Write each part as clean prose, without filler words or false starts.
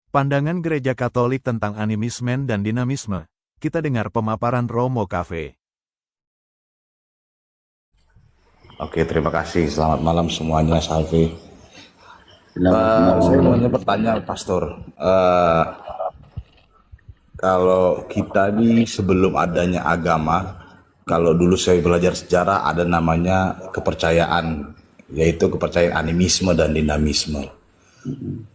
Pandangan Gereja Katolik tentang animisme dan dinamisme. Kita dengar pemaparan Romo Cafe. Oke, terima kasih. Selamat malam semuanya, Salve. Selamat Saya mau malam. bertanya, Pastor. Kalau kita ini sebelum adanya agama, kalau dulu saya belajar sejarah ada namanya kepercayaan, yaitu kepercayaan animisme dan dinamisme.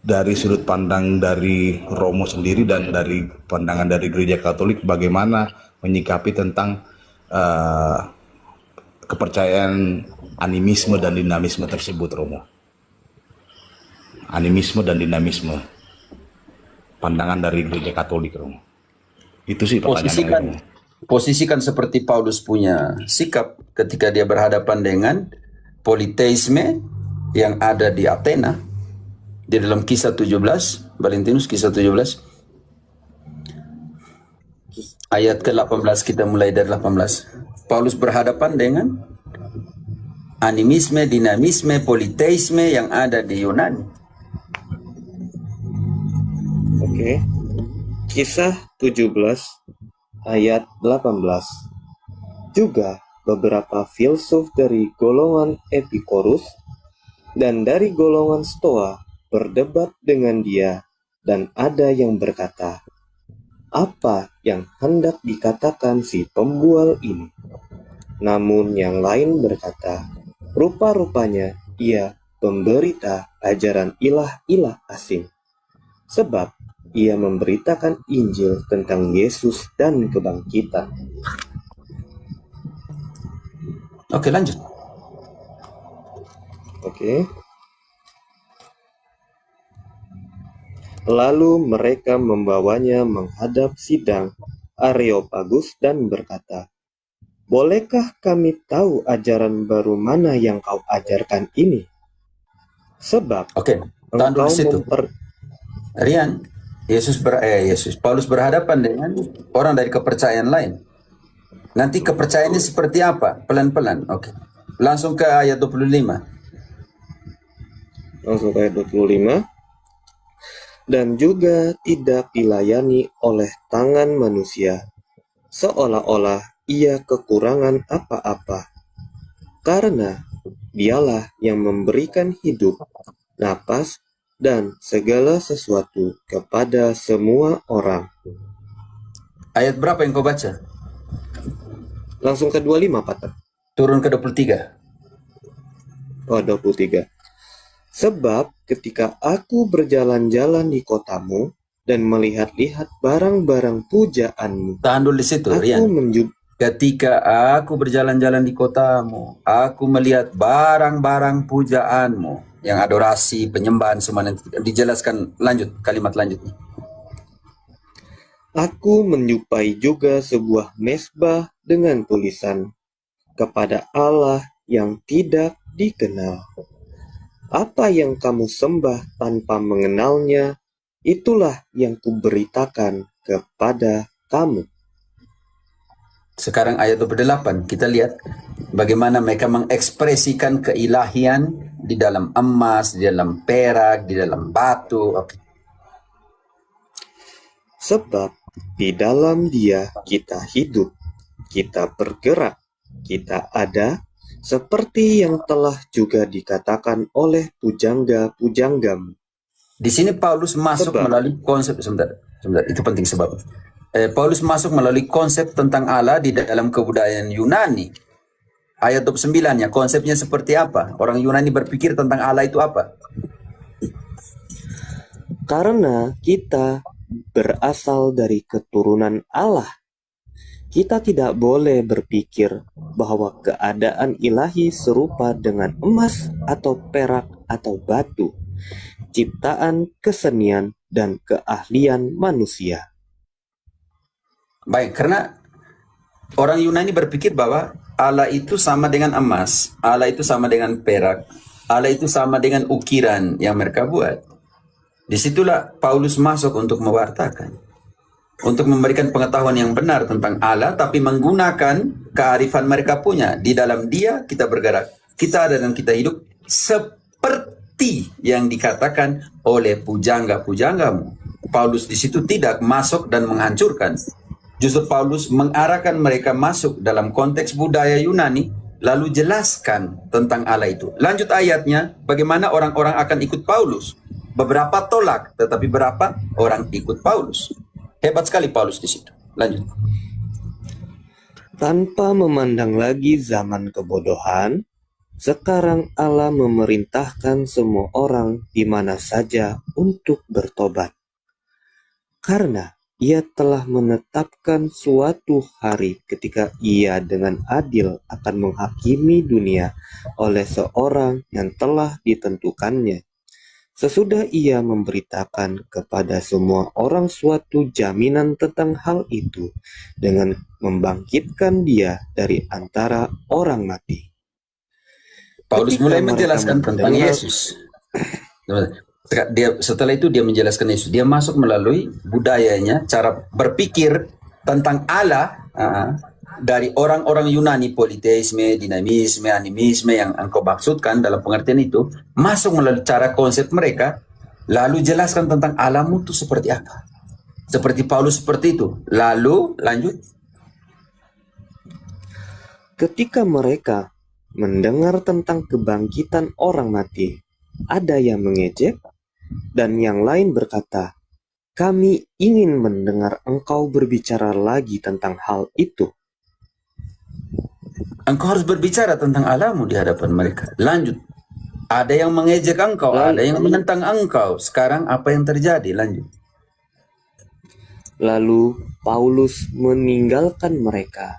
Dari sudut pandang dari Romo sendiri dan dari pandangan dari Gereja Katolik, bagaimana menyikapi tentang kepercayaan animisme dan dinamisme tersebut, Romo? Animisme dan dinamisme, pandangan dari Gereja Katolik, Romo. Itu sih pertanyaannya. Posisikan seperti Paulus punya sikap ketika dia berhadapan dengan politeisme yang ada di Athena. Di dalam kisah 17, Valentinus kisah 17, ayat ke-18, kita mulai dari 18. Paulus berhadapan dengan animisme, dinamisme, politeisme yang ada di Yunani. Oke. Kisah 17 ayat 18. Juga beberapa filsuf dari golongan Epikorus dan dari golongan Stoa berdebat dengan dia, dan ada yang berkata, "Apa yang hendak dikatakan si pembual ini?" Namun yang lain berkata, "Rupa-rupanya ia pemberita ajaran ilah-ilah asing, sebab ia memberitakan Injil tentang Yesus dan kebangkitan." Oke, lanjut. Oke. Lalu mereka membawanya menghadap sidang Areopagus dan berkata, "Bolehkah kami tahu ajaran baru mana yang kau ajarkan ini? Sebab Oke, tahan dulu di situ. Rian, Paulus berhadapan dengan orang dari kepercayaan lain. Nanti kepercayaannya seperti apa? Pelan-pelan. Oke. Langsung ke ayat 25. Langsung ke ayat 25. Dan juga tidak dilayani oleh tangan manusia, seolah-olah ia kekurangan apa-apa, karena dialah yang memberikan hidup, napas, dan segala sesuatu kepada semua orang. Ayat berapa yang kau baca? Langsung ke 25, Pater. Turun ke 23. Oh, 23. Sebab ketika aku berjalan-jalan di kotamu dan melihat-lihat barang-barang pujaanmu. Tahan dulu di situ, Rian. Ketika aku berjalan-jalan di kotamu, aku melihat barang-barang pujaanmu, yang adorasi, penyembahan, semua nanti dijelaskan. Lanjut, kalimat lanjutnya. Aku menjumpai juga sebuah mezbah dengan tulisan, "Kepada Allah yang tidak dikenal." Apa yang kamu sembah tanpa mengenalnya, itulah yang kuberitakan kepada kamu. Sekarang ayat 28, kita lihat bagaimana mereka mengekspresikan keilahian di dalam emas, di dalam perak, di dalam batu. Oke. Sebab di dalam Dia kita hidup, kita bergerak, kita ada, seperti yang telah juga dikatakan oleh pujangga-pujanggamu. Di sini Paulus masuk melalui konsep, sebentar, itu penting sebab. Paulus masuk melalui konsep tentang Allah di dalam kebudayaan Yunani. Ayat 29-nya, konsepnya seperti apa? Orang Yunani berpikir tentang Allah itu apa? Karena kita berasal dari keturunan Allah, kita tidak boleh berpikir bahwa keadaan ilahi serupa dengan emas atau perak atau batu, ciptaan kesenian dan keahlian manusia. Baik, karena orang Yunani berpikir bahwa Allah itu sama dengan emas, Allah itu sama dengan perak, Allah itu sama dengan ukiran yang mereka buat. Disitulah Paulus masuk untuk mewartakan, untuk memberikan pengetahuan yang benar tentang Allah, tapi menggunakan kearifan mereka punya. Di dalam Dia kita bergerak, kita ada dan kita hidup seperti yang dikatakan oleh pujangga-pujanggamu. Paulus di situ tidak masuk dan menghancurkan. Justru Paulus mengarahkan mereka masuk dalam konteks budaya Yunani, lalu jelaskan tentang Allah itu. Lanjut ayatnya, bagaimana orang-orang akan ikut Paulus. Beberapa tolak, tetapi berapa orang ikut Paulus. Hebat sekali Paulus di situ. Lanjut. Tanpa memandang lagi zaman kebodohan, sekarang Allah memerintahkan semua orang di mana saja untuk bertobat. Karena Ia telah menetapkan suatu hari ketika Ia dengan adil akan menghakimi dunia oleh seorang yang telah ditentukannya. Sesudah Ia memberitakan kepada semua orang suatu jaminan tentang hal itu dengan membangkitkan Dia dari antara orang mati. Paulus Ketika mulai mereka menjelaskan tentang mendengar- Yesus. Setelah itu dia menjelaskan Yesus. Dia masuk melalui budayanya, cara berpikir tentang Allah dari orang-orang Yunani, politeisme, dinamisme, animisme yang engkau maksudkan dalam pengertian itu, masuk melalui cara konsep mereka, lalu jelaskan tentang Allahmu itu seperti apa. Seperti Paulus seperti itu. Lalu lanjut. Ketika mereka mendengar tentang kebangkitan orang mati, ada yang mengejek, dan yang lain berkata, "Kami ingin mendengar engkau berbicara lagi tentang hal itu." Engkau harus berbicara tentang Allahmu di hadapan mereka. Lanjut. Ada yang mengejek engkau, ada yang menentang engkau. Sekarang apa yang terjadi? Lanjut. Lalu Paulus meninggalkan mereka.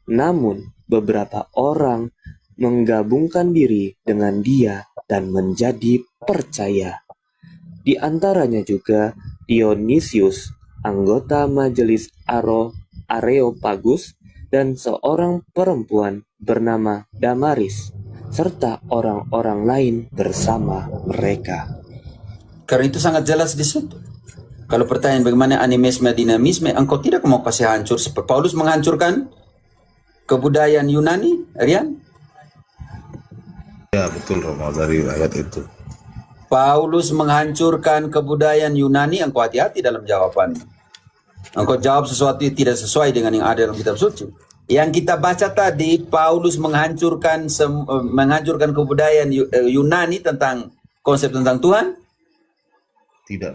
Namun beberapa orang menggabungkan diri dengan dia dan menjadi percaya. Di antaranya juga Dionysius, anggota majelis Areopagus, dan seorang perempuan bernama Damaris, serta orang-orang lain bersama mereka. Karena itu sangat jelas di situ. Kalau pertanyaan bagaimana animisme, dinamisme, engkau tidak mau kasih hancur seperti Paulus menghancurkan kebudayaan Yunani, Rian? Ya betul Romo dari ayat itu. Paulus menghancurkan kebudayaan Yunani, engkau hati-hati dalam jawaban. Engkau jawab sesuatu yang tidak sesuai dengan yang ada dalam kitab suci. Yang kita baca tadi, Paulus menghancurkan kebudayaan Yunani tentang konsep tentang Tuhan. Tidak.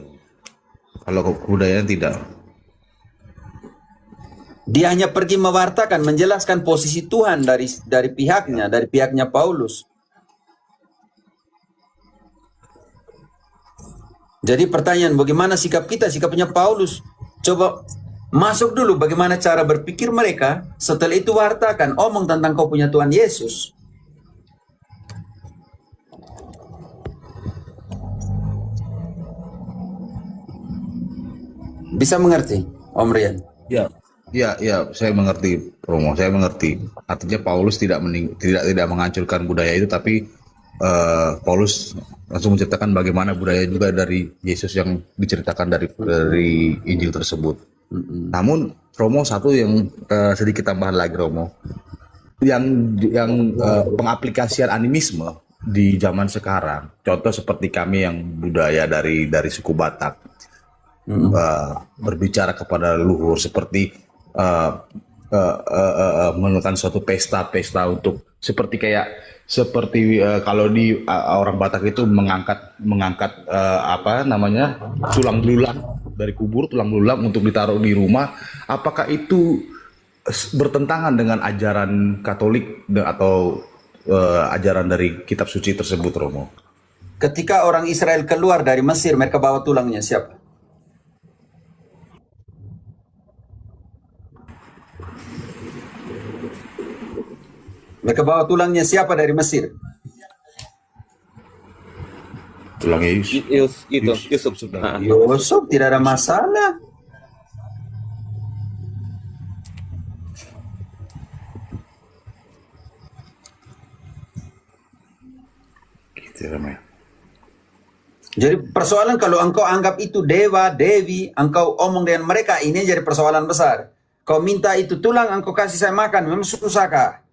Kalau kebudayaan tidak. Dia hanya pergi mewartakan, menjelaskan posisi Tuhan dari pihaknya Paulus. Jadi pertanyaan, bagaimana sikap kita, sikapnya Paulus? Coba masuk dulu bagaimana cara berpikir mereka, setelah itu wartakan, omong tentang kau punya Tuhan Yesus. Bisa mengerti, Om Rian? Ya, saya mengerti, Romo. Saya mengerti. Artinya Paulus tidak menghancurkan budaya itu, tapi Paulus langsung menceritakan bagaimana budaya juga dari Yesus yang diceritakan dari Injil tersebut. Namun Romo, satu yang sedikit tambahan lagi, Romo, yang pengaplikasian animisme di zaman sekarang, contoh seperti kami yang budaya dari suku Batak, berbicara kepada leluhur seperti melakukan suatu pesta untuk seperti kalau di orang Batak itu mengangkat tulang belulang dari kubur, tulang belulang untuk ditaruh di rumah. Apakah itu bertentangan dengan ajaran Katolik atau ajaran dari kitab suci tersebut, Romo? Ketika orang Israel keluar dari Mesir, mereka bawa tulangnya siapa? Mereka bawa tulangnya siapa dari Mesir? Tulangnya Yusuf. Yusuf. Yusuf, tidak ada masalah. Gitu, Romo. Jadi persoalan kalau engkau anggap itu dewa, dewi, engkau omong dengan mereka, ini jadi persoalan besar. Kau minta itu tulang, engkau kasih saya makan, memang susah kah?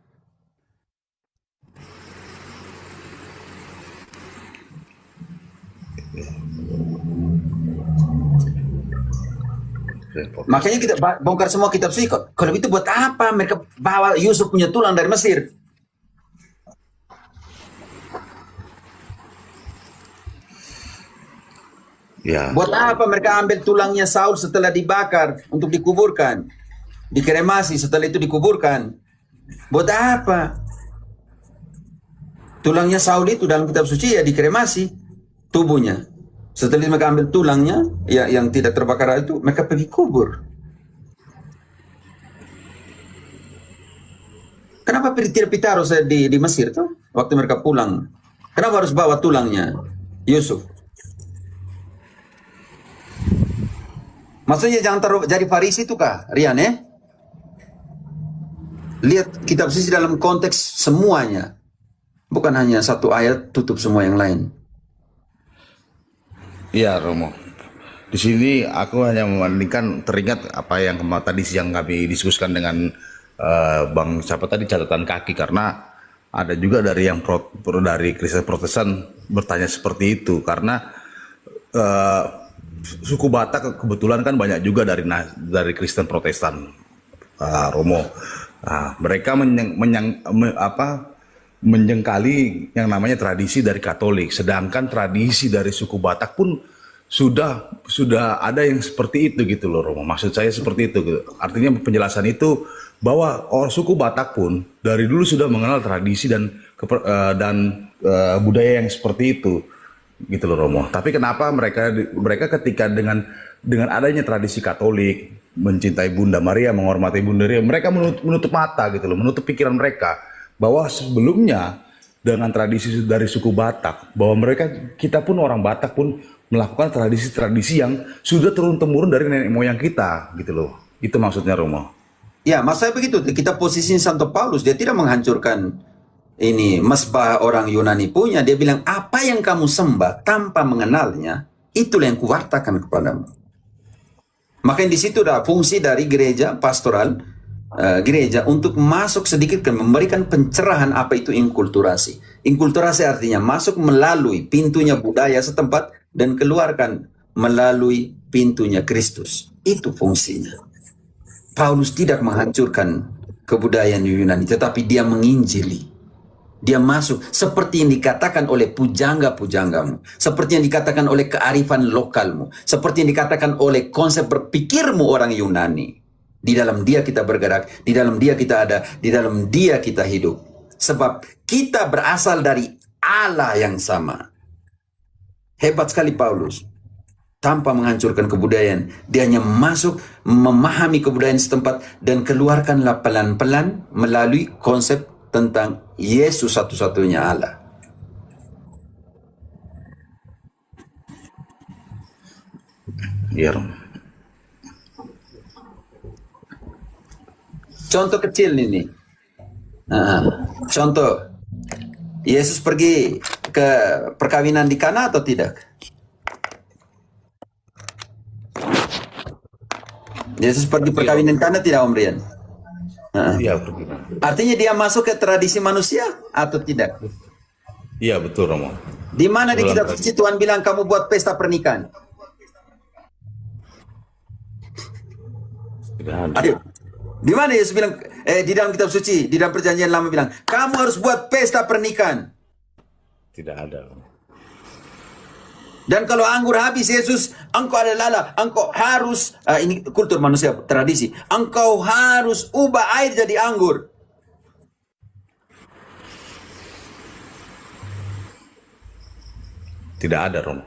Makanya kita bongkar semua kitab suci. Kalau itu buat apa mereka bawa Yusuf punya tulang dari Mesir? Ya. Buat apa mereka ambil tulangnya Saul setelah dibakar untuk dikuburkan, dikremasi, setelah itu dikuburkan? Buat apa? Tulangnya Saul itu dalam kitab suci ya dikremasi tubuhnya. Setelah itu mereka ambil tulangnya ya, yang tidak terbakar itu, mereka pergi kubur. Kenapa tidak ditaruh di Mesir tuh waktu mereka pulang? Kenapa harus bawa tulangnya Yusuf? Maksudnya jangan taruh jadi Farisi itu kah, Rian ya? Lihat kitab suci dalam konteks semuanya. Bukan hanya satu ayat tutup semua yang lain. Iya, Romo. Di sini aku hanya membandingkan, teringat apa yang tadi siang kami diskusikan dengan Bang siapa tadi, catatan kaki, karena ada juga dari yang dari Kristen Protestan bertanya seperti itu, karena suku Batak kebetulan kan banyak juga dari Kristen Protestan, Romo. Nah, mereka menjengkali yang namanya tradisi dari Katolik, sedangkan tradisi dari suku Batak pun sudah ada yang seperti itu gitu loh, Romo. Maksud saya seperti itu gitu. Artinya penjelasan itu bahwa orang suku Batak pun dari dulu sudah mengenal tradisi dan budaya yang seperti itu gitu loh, Romo. Tapi kenapa mereka ketika dengan adanya tradisi Katolik, mencintai Bunda Maria, menghormati Bunda Maria, mereka menutup mata gitu loh, menutup pikiran mereka bahwa sebelumnya dengan tradisi dari suku Batak, bahwa kita pun orang Batak pun melakukan tradisi-tradisi yang sudah turun-temurun dari nenek moyang kita gitu loh. Itu maksudnya, Romo. Ya, maksudnya begitu. Kita posisi Santo Paulus, dia tidak menghancurkan ini mesbah orang Yunani punya. Dia bilang, apa yang kamu sembah tanpa mengenalnya, itulah yang kuwartakan kepadamu. Makanya di situ ada fungsi dari gereja pastoral, gereja untuk masuk sedikit kan, memberikan pencerahan apa itu inkulturasi. Inkulturasi artinya masuk melalui pintunya budaya setempat dan keluarkan melalui pintunya Kristus. Itu fungsinya. Paulus tidak menghancurkan kebudayaan Yunani, tetapi dia menginjili. Dia masuk seperti yang dikatakan oleh pujangga-pujanggamu, seperti yang dikatakan oleh kearifan lokalmu, seperti yang dikatakan oleh konsep berpikirmu orang Yunani. Di dalam dia kita bergerak, di dalam dia kita ada, di dalam dia kita hidup. Sebab kita berasal dari Allah yang sama. Hebat sekali Paulus. Tanpa menghancurkan kebudayaan, dia hanya masuk memahami kebudayaan setempat dan keluarkanlah pelan-pelan melalui konsep tentang Yesus satu-satunya Allah. Iya, Romo. Contoh kecil ini. Contoh, Yesus pergi ke perkawinan di Kana atau tidak? Yesus pergi perkawinan Kana tidak, Om Rian? Iya, Artinya dia masuk ke tradisi manusia atau tidak? iya betul, Romo. Di mana di kitab suci Tuhan bilang kamu buat pesta pernikahan? Tidak ada. Aduh. Di mana Yesus bilang di dalam kitab suci, di dalam perjanjian lama bilang, kamu harus buat pesta pernikahan. Tidak ada, Romo. Dan kalau anggur habis, Yesus, engkau adalah Allah, engkau harus, ini kultur manusia, tradisi, engkau harus ubah air jadi anggur. Tidak ada, Romo.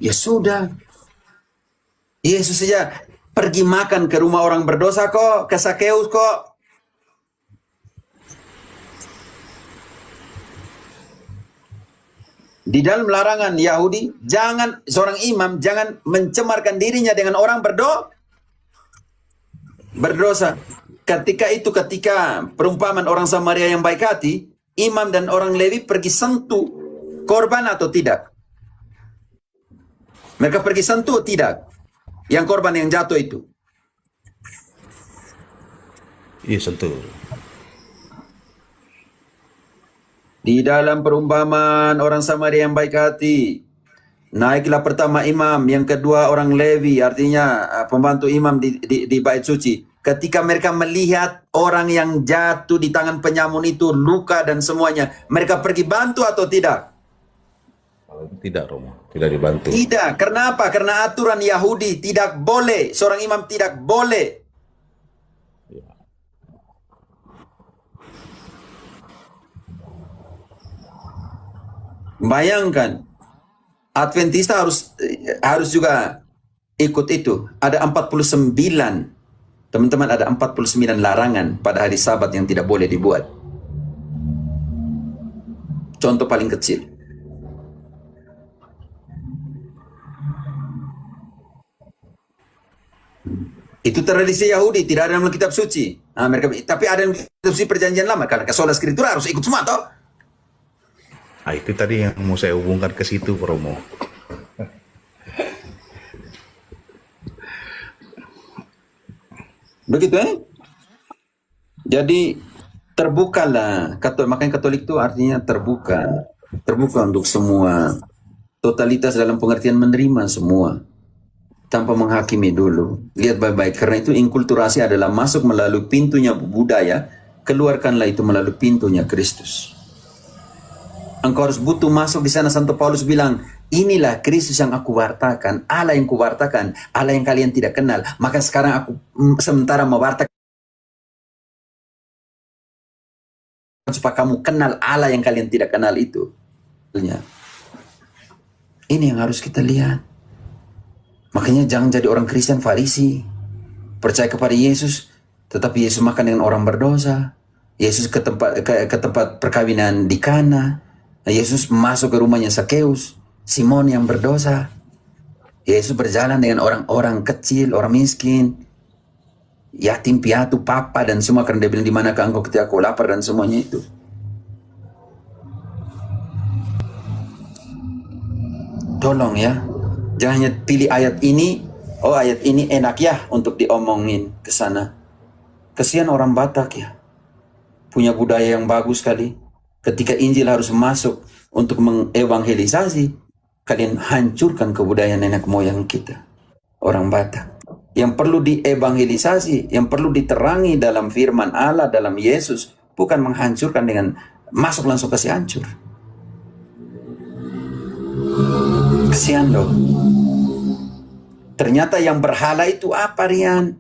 Ya sudah. Yesus saja pergi makan ke rumah orang berdosa kok, ke Sakeus kok. Di dalam larangan Yahudi, seorang imam jangan mencemarkan dirinya dengan orang berdosa. Ketika perumpamaan orang Samaria yang baik hati, imam dan orang Lewi pergi sentuh korban atau tidak? Mereka pergi sentuh atau tidak? Yang korban yang jatuh itu. Iya, sentuh. Di dalam perumpamaan orang Samaria yang baik hati, Naiklah pertama imam, yang kedua orang Lewi, artinya pembantu imam di bait suci. Ketika mereka melihat orang yang jatuh di tangan penyamun itu, luka dan semuanya, mereka pergi bantu atau tidak? Tidak, Romo. Tidak dibantu. Tidak. Kenapa? Karena aturan Yahudi tidak boleh. Seorang imam tidak boleh. Bayangkan, Adventista harus juga ikut itu. Ada 49, teman-teman, ada 49 larangan pada hari Sabat yang tidak boleh dibuat. Contoh paling kecil. Itu tradisi Yahudi, tidak ada dalam kitab suci. Nah, tapi ada dalam kitab suci perjanjian lama. Karena sola skritura harus ikut semua, toh? Nah, itu tadi yang mau saya hubungkan ke situ, Romo. Begitu, Jadi terbukalah. Makanya Katolik itu artinya terbuka. Terbuka untuk semua. Totalitas dalam pengertian menerima semua. Tanpa menghakimi dulu. Lihat baik-baik. Karena itu inkulturasi adalah masuk melalui pintunya budaya. Keluarkanlah itu melalui pintunya Kristus. Engkau harus butuh masuk di sana. Santo Paulus bilang, inilah Kristus yang aku wartakan, Allah yang kuwartakan, Allah yang kalian tidak kenal. Maka sekarang aku sementara mewartakan supaya kamu kenal Allah yang kalian tidak kenal itu. Ini yang harus kita lihat. Makanya jangan jadi orang Kristen Farisi. Percaya kepada Yesus, tetapi Yesus makan dengan orang berdosa. Yesus ke tempat perkawinan di Kana. Yesus masuk ke rumahnya Sakeus, Simon yang berdosa. Yesus berjalan dengan orang-orang kecil, orang miskin, yatim piatu, papa dan semua, karena dia bilang, di manakah engkau ketika aku lapar, dan semuanya itu. Tolong ya, jangan hanya pilih ayat ini, oh ayat ini enak ya untuk diomongin ke sana. Kesian orang Batak ya, punya budaya yang bagus sekali. Ketika Injil harus masuk untuk mengevangelisasi, kalian hancurkan kebudayaan nenek moyang kita, orang Batak. Yang perlu dievangelisasi, yang perlu diterangi dalam firman Allah, dalam Yesus, bukan menghancurkan dengan masuk langsung kasih hancur. Kesian loh. Ternyata yang berhala itu apa, Rian?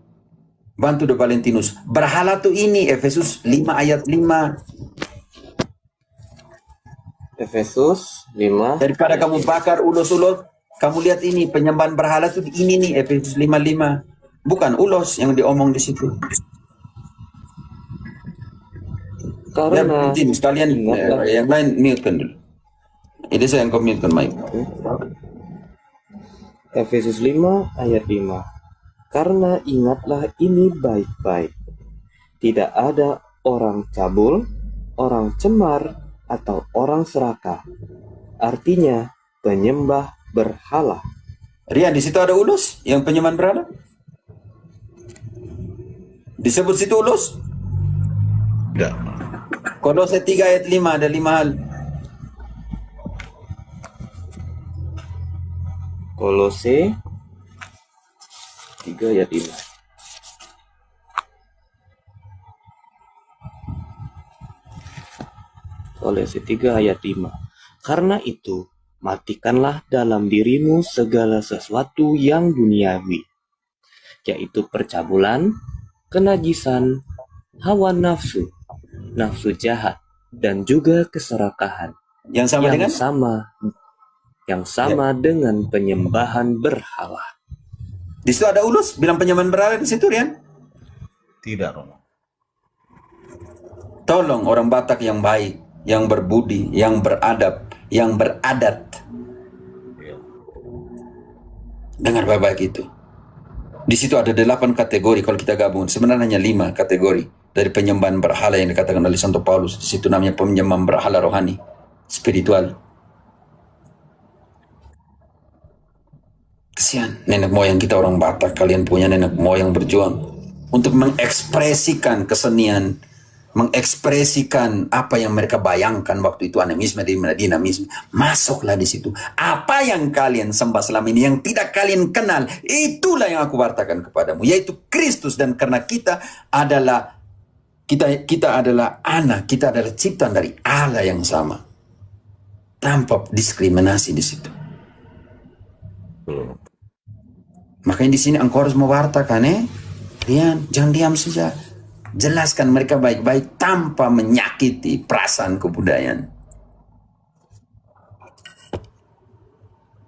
Bantu De Valentinus. Berhala tuh ini, Efesus 5 ayat 5. Efesus 5. Daripada kamu bakar ulos-ulos, kamu lihat ini penyembahan berhala tuh ini nih, Efesus 5:5. Bukan ulos yang diomong di situ. Karena Sekalian yang lain mute-kan dulu. Ini saya yang mute-kan mic. Efesus 5 ayat 5. Karena ingatlah ini baik-baik. Tidak ada orang cabul, orang cemar, atau orang serakah. Artinya penyembah berhala. Rian, di situ ada ulos yang penyembahan berhala? Disebut situ ulos? Tidak. Kolose 3 ayat 5 ada 5 hal. Kolose 3 ayat 5. Kolose 3 ayat 5. Karena itu, matikanlah dalam dirimu segala sesuatu yang duniawi, yaitu percabulan, kenajisan, hawa nafsu, nafsu jahat, dan juga keserakahan. Yang sama dengan? Yang sama dengan penyembahan berhala. Di situ ada ulos bilang penyembahan berhala di situ, Rian? Tidak, Romo. Tolong orang Batak yang baik, yang berbudi, yang beradab, yang beradat. Dengar baik-baik itu. Di situ ada 8 kategori kalau kita gabung. Sebenarnya hanya 5 kategori dari penyembahan berhala yang dikatakan oleh Santo Paulus. Di situ namanya penyembahan berhala rohani, spiritual. Kesian nenek moyang kita orang Batak. Kalian punya nenek moyang berjuang untuk mengekspresikan kesenian mengekspresikan apa yang mereka bayangkan waktu itu, animisme dan dinamisme. Masuklah di situ. Apa yang kalian sembah selama ini, yang tidak kalian kenal, itulah yang aku wartakan kepadamu, yaitu Kristus. Dan karena kita adalah anak, kita adalah ciptaan dari Allah yang sama, tanpa diskriminasi di situ. Makanya di sini engkau harus mewartakan, Rian, jangan diam saja. Jelaskan mereka baik-baik tanpa menyakiti perasaan kebudayaan.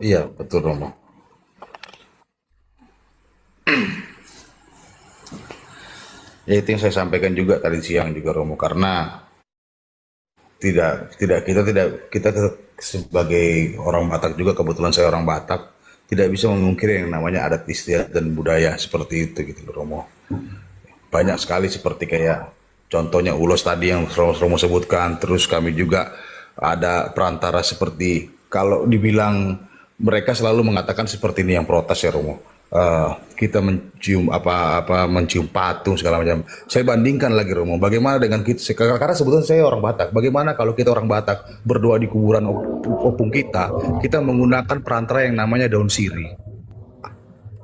Iya, betul Romo. Ya itu yang saya sampaikan juga tadi siang juga Romo, karena kita sebagai orang Batak juga, kebetulan saya orang Batak, tidak bisa memungkiri yang namanya adat istiadat dan budaya seperti itu gitu Romo. Banyak sekali seperti kayak contohnya ulos tadi yang Romo sebutkan. Terus kami juga ada perantara seperti, kalau dibilang mereka selalu mengatakan seperti ini yang protes ya Romo. Kita mencium mencium patung segala macam. Saya bandingkan lagi Romo, bagaimana dengan kita, karena sebetulnya saya orang Batak. Bagaimana kalau kita orang Batak berdoa di kuburan opung kita menggunakan perantara yang namanya daun sirih.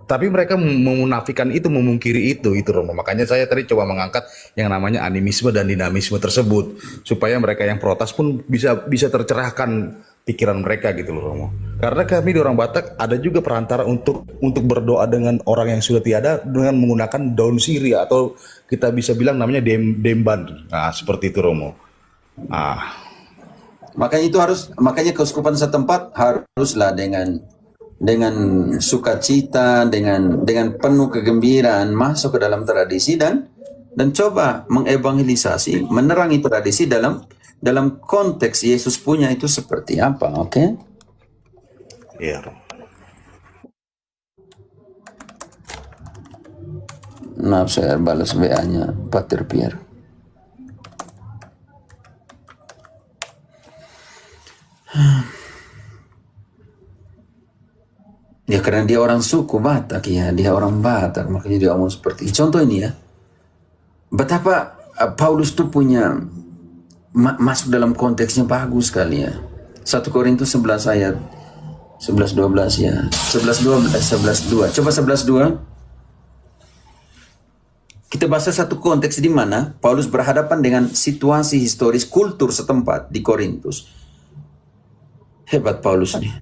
Tapi mereka memunafikan itu, memungkiri itu Romo. Makanya saya tadi coba mengangkat yang namanya animisme dan dinamisme tersebut, supaya mereka yang protes pun bisa tercerahkan pikiran mereka gitu loh Romo. Karena kami di orang Batak ada juga perantara untuk berdoa dengan orang yang sudah tiada dengan menggunakan daun sirih, atau kita bisa bilang namanya demban. Nah, seperti itu Romo. Makanya keuskupan setempat haruslah dengan sukacita, dengan penuh kegembiraan masuk ke dalam tradisi dan coba mengevangelisasi, menerangi tradisi dalam konteks Yesus punya itu seperti apa, oke? Iya. Maaf, saya balas WA-nya Pater Pierre. Ya karena dia orang suku Batak ya, dia orang Batak, makanya dia ngomong seperti ini. Contoh ini ya, betapa Paulus tuh punya masuk dalam konteksnya bagus sekali ya. 1 Korintus 11 ayat 11-12 ya. 11-2. Coba 11-2. Kita bahas satu konteks di mana Paulus berhadapan dengan situasi historis kultur setempat di Korintus. Hebat Paulus nih.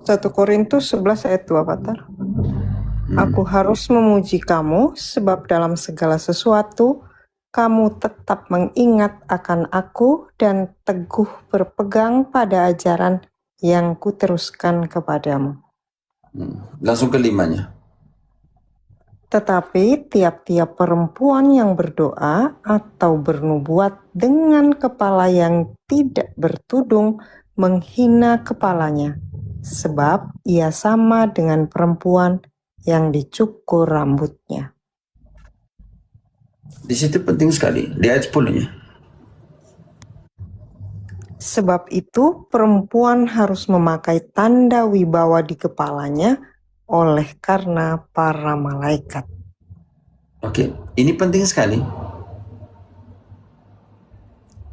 1 Korintus 11 ayat 2, Pater. Aku harus memuji kamu, sebab dalam segala sesuatu, kamu tetap mengingat akan aku dan teguh berpegang pada ajaran yang kuteruskan kepadamu. Langsung kelimanya. Tetapi tiap-tiap perempuan yang berdoa atau bernubuat dengan kepala yang tidak bertudung menghina kepalanya, sebab ia sama dengan perempuan yang dicukur rambutnya. Di situ penting sekali, di ayat 10-nya. Sebab itu perempuan harus memakai tanda wibawa di kepalanya oleh karena para malaikat. Oke, ini penting sekali.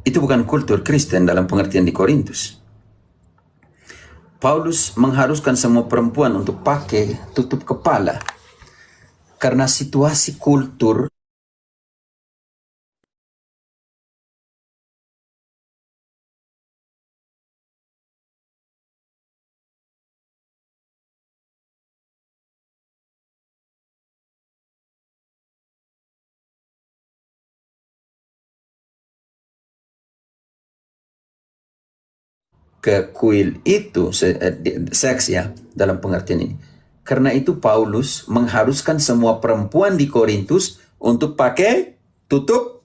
Itu bukan kultur Kristen dalam pengertian di Korintus. Paulus mengharuskan semua perempuan untuk pakai tutup kepala karena situasi kultur ke kuil itu, seks ya, dalam pengertian ini. Karena itu Paulus mengharuskan semua perempuan di Korintus untuk pakai tutup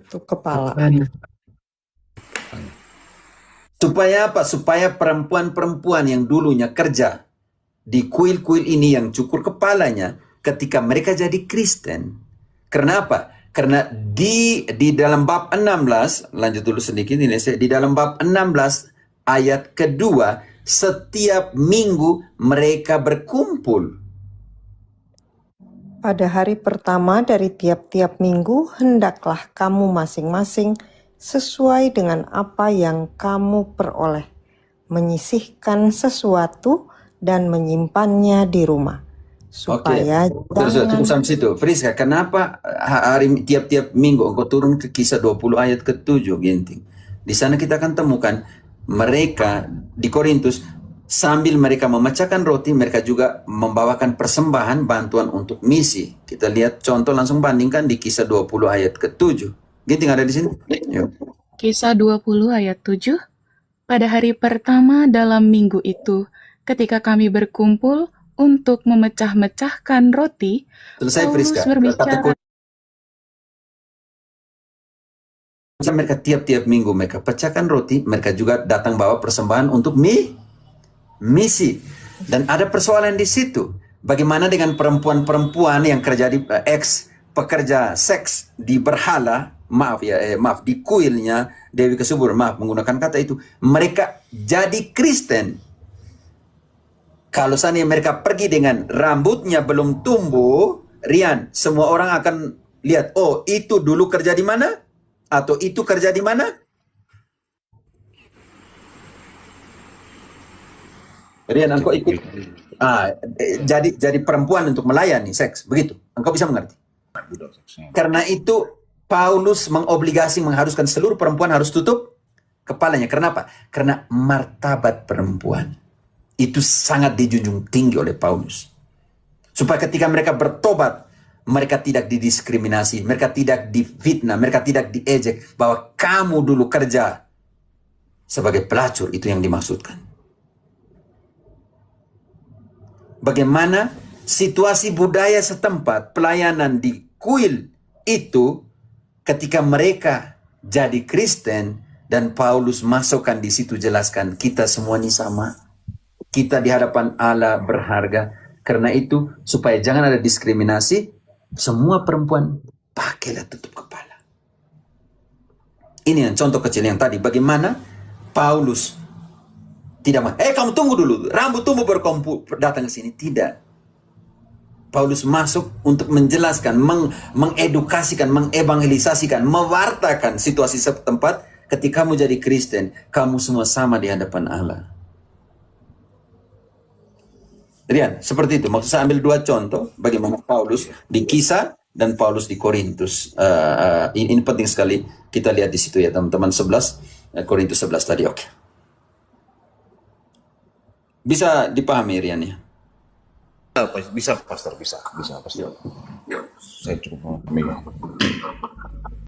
kepala. Supaya apa? Supaya perempuan-perempuan yang dulunya kerja di kuil-kuil ini yang cukur kepalanya, ketika mereka jadi Kristen. Karena apa? Karena di dalam bab 16, lanjut dulu sedikit ini, di dalam bab 16 ayat kedua, setiap minggu mereka berkumpul. Pada hari pertama dari tiap-tiap minggu, hendaklah kamu masing-masing sesuai dengan apa yang kamu peroleh, menyisihkan sesuatu dan menyimpannya di rumah, Oke, supaya terus cukup jangan sampai situ. Friska, kenapa hari tiap-tiap minggu engkau turun ke Kisah 20 ayat ke-7, Ginting? Di sana kita akan temukan mereka di Korintus, sambil mereka memecahkan roti, mereka juga membawakan persembahan bantuan untuk misi. Kita lihat contoh, langsung bandingkan di Kisah 20 ayat ke-7. Ginting ada di sini? Yuk. Kisah 20 ayat 7. Pada hari pertama dalam minggu itu, ketika kami berkumpul untuk memecah-mecahkan roti, Selesai, Paulus Friska. berbicara. Mereka tiap-tiap minggu mereka pecahkan roti, mereka juga datang bawa persembahan untuk misi. Dan ada persoalan di situ. Bagaimana dengan perempuan-perempuan yang kerja di pekerja seks di berhala, maaf, di kuilnya Dewi Kesubur, maaf menggunakan kata itu, mereka jadi Kristen. Kalau seandainya mereka pergi dengan rambutnya belum tumbuh, Rian, semua orang akan lihat, oh itu dulu kerja di mana? Atau itu kerja di mana? Rian, engkau ikut. Jadi perempuan untuk melayani seks, begitu. Engkau bisa mengerti. Karena itu Paulus mengharuskan seluruh perempuan harus tutup kepalanya. Kenapa? Karena martabat perempuan itu sangat dijunjung tinggi oleh Paulus. Supaya ketika mereka bertobat, mereka tidak didiskriminasi, mereka tidak difitnah, mereka tidak diejek bahwa kamu dulu kerja sebagai pelacur, itu yang dimaksudkan. Bagaimana situasi budaya setempat, pelayanan di kuil itu ketika mereka jadi Kristen dan Paulus masukkan di situ, jelaskan kita semua ini sama. Kita di hadapan Allah berharga. Karena itu supaya jangan ada diskriminasi, semua perempuan pakailah tutup kepala. Ini yang contoh kecil yang tadi. Bagaimana Paulus tidak kamu tunggu dulu, rambut tumbuh datang ke sini. Tidak. Paulus masuk untuk menjelaskan, mengedukasikan, mengevangelisasikan, mewartakan situasi setempat. Ketika kamu jadi Kristen, kamu semua sama di hadapan Allah. Rian, seperti itu. Maksud saya ambil dua contoh bagaimana Paulus di Kisah dan Paulus di Korintus. Ini penting sekali kita lihat di situ ya teman-teman. 11 Korintus 11 tadi. Oke. Bisa dipahami Rian ya? Bisa, Pastor, bisa, Pastor. Saya cukup memahami.